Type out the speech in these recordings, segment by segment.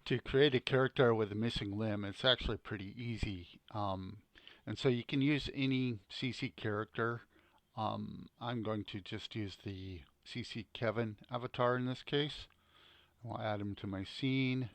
To create a character with a missing limb, it's actually pretty easy. And so you can use any CC character. I'm going to just use the CC Kevin avatar in this case. I'll add him to my scene.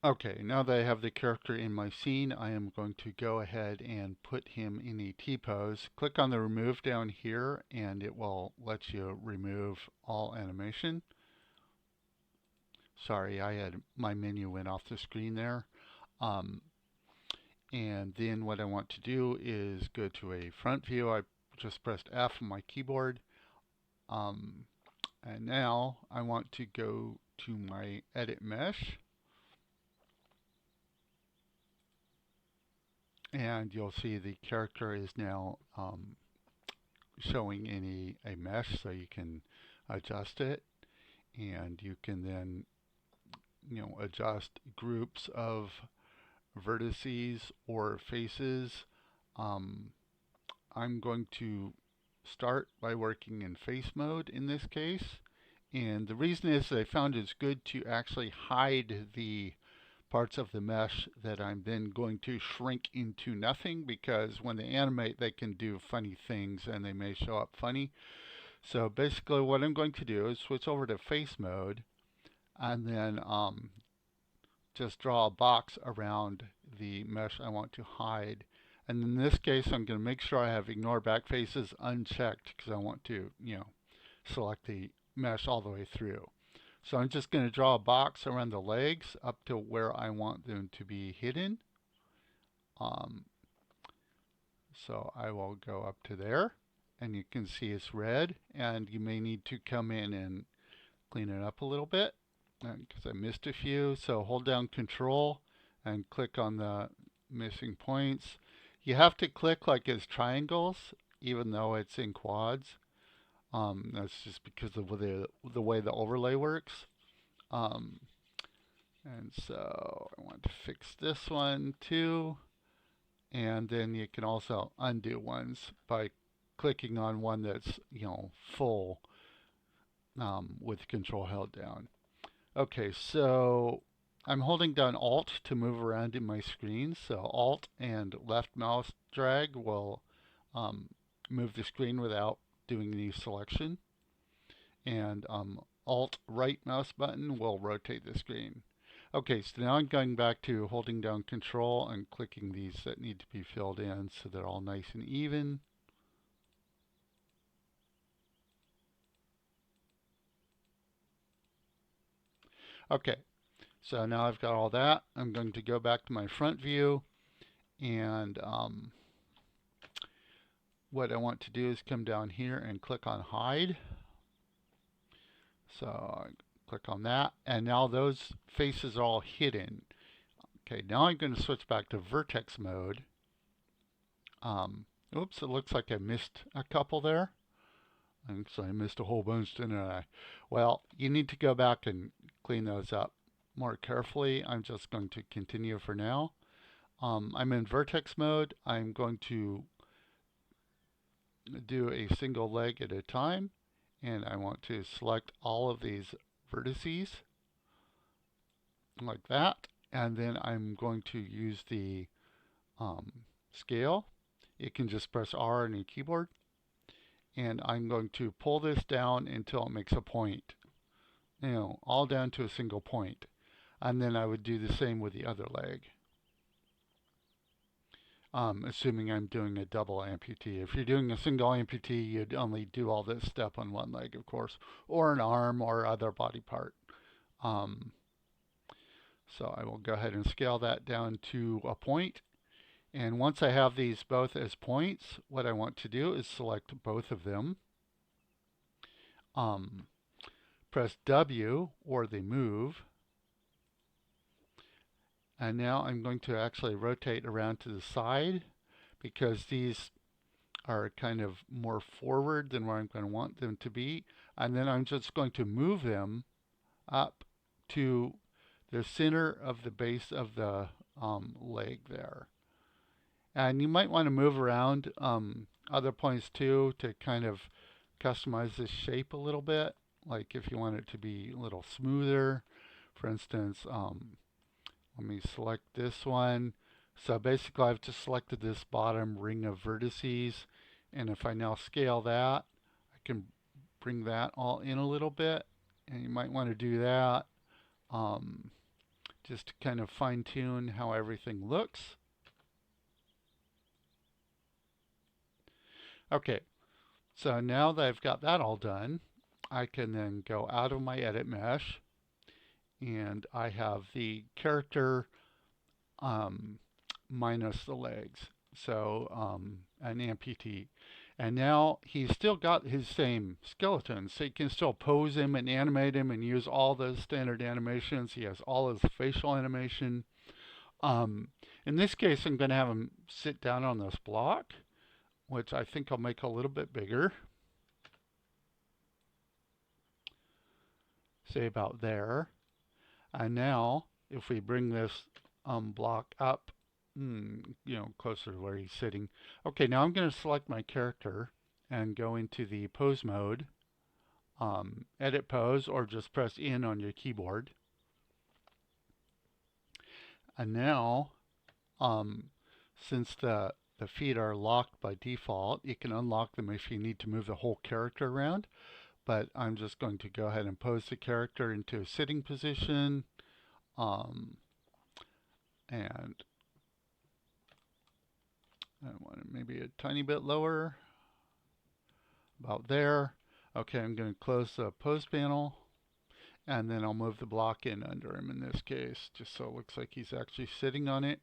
Okay, now that I have the character in my scene, I am going to go ahead and put him in a T-pose. Click on the remove down here and it will let you remove all animation. Sorry, my menu went off the screen there. Um, and then what I want to do is go to a front view. I just pressed F on my keyboard. Um, and now I want to go to my edit mesh. And you'll see the character is now showing in a mesh, so you can adjust it, and you can then adjust groups of vertices or faces. Um, I'm going to start by working in face mode in this case, and the reason is that I found it's good to actually hide the parts of the mesh that I'm then going to shrink into nothing, because when they animate they can do funny things and they may show up funny. So basically what I'm going to do is switch over to face mode and then just draw a box around the mesh I want to hide. And in this case I'm going to make sure I have ignore back faces unchecked, because I want to select the mesh all the way through. So I'm just going to draw a box around the legs up to where I want them to be hidden. Um, so I will go up to there, and you can see it's red, and you may need to come in and clean it up a little bit because I missed a few. So hold down Control and click on the missing points. You have to click like it's triangles, even though it's in quads. That's just because of the way the overlay works. Um, and so I want to fix this one too. And then you can also undo ones by clicking on one that's, full with Control held down. Okay, so I'm holding down Alt to move around in my screen. So Alt and left mouse drag will move the screen without doing any selection. And Alt right mouse button will rotate the screen. Okay, so now I'm going back to holding down Control and clicking these that need to be filled in so they're all nice and even. Okay, so now I've got all that. I'm going to go back to my front view, and what I want to do is come down here and click on Hide. So I click on that, and now those faces are all hidden. Okay, now I'm going to switch back to vertex mode. Oops, it looks like I missed a couple there. So I missed a whole bunch, didn't I? Well, you need to go back and clean those up more carefully. I'm just going to continue for now. I'm in vertex mode. I'm going to do a single leg at a time, and I want to select all of these vertices like that, and then I'm going to use the scale. You can just press R on your keyboard, and I'm going to pull this down until it makes a point, all down to a single point. And then I would do the same with the other leg, assuming I'm doing a double amputee. If you're doing a single amputee, you'd only do all this step on one leg, of course, or an arm or other body part. So I will go ahead and scale that down to a point. And once I have these both as points, what I want to do is select both of them. Press W or the move. And now I'm going to actually rotate around to the side, because these are kind of more forward than where I'm going to want them to be. And then I'm just going to move them up to the center of the base of the leg there. And you might want to move around other points too to kind of customize this shape a little bit. Like if you want it to be a little smoother, for instance, let me select this one. So basically I've just selected this bottom ring of vertices, and if I now scale that, I can bring that all in a little bit, and you might want to do that just to kind of fine tune how everything looks. Okay, so now that I've got that all done, I can then go out of my edit mesh, and I have the character minus the legs, so an amputee. And now he's still got his same skeleton, so you can still pose him and animate him and use all the standard animations. He has all his facial animation. In this case, I'm going to have him sit down on this block, which I think I'll make a little bit bigger. Say about there. And now, if we bring this block up, closer to where he's sitting. Okay, now I'm going to select my character and go into the pose mode, edit pose, or just press in on your keyboard. And now, since the feet are locked by default, you can unlock them if you need to move the whole character around. But I'm just going to go ahead and pose the character into a sitting position, and I want it maybe a tiny bit lower, about there. Okay, I'm going to close the pose panel, and then I'll move the block in under him in this case, just so it looks like he's actually sitting on it.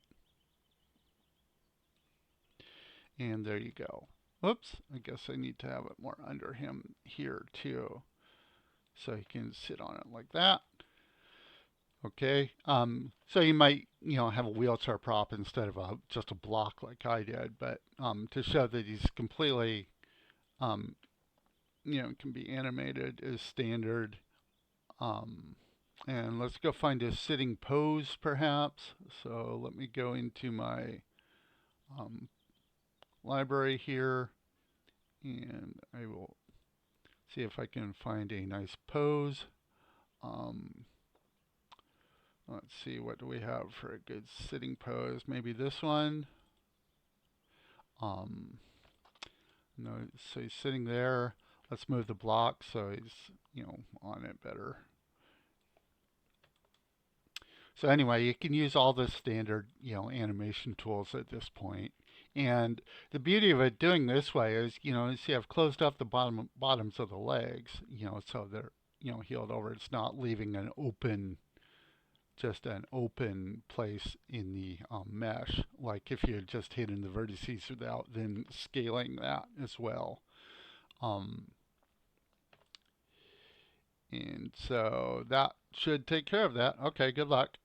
And there you go. Oops, I guess I need to have it more under him here too, so he can sit on it like that. Okay, so you might, have a wheelchair prop instead of just a block like I did, but to show that he's completely, can be animated is standard. And let's go find a sitting pose perhaps. So let me go into my library here, and I will see if I can find a nice pose. Let's see, what do we have for a good sitting pose? Maybe this one. No, so he's sitting there. Let's move the block so he's, on it better. So anyway, you can use all the standard, animation tools at this point. And the beauty of it doing this way is, see I've closed up the bottoms of the legs, so they're, healed over. It's not leaving an open, just an open place in the mesh, like if you had just hidden the vertices without then scaling that as well. And so that should take care of that. Okay, good luck.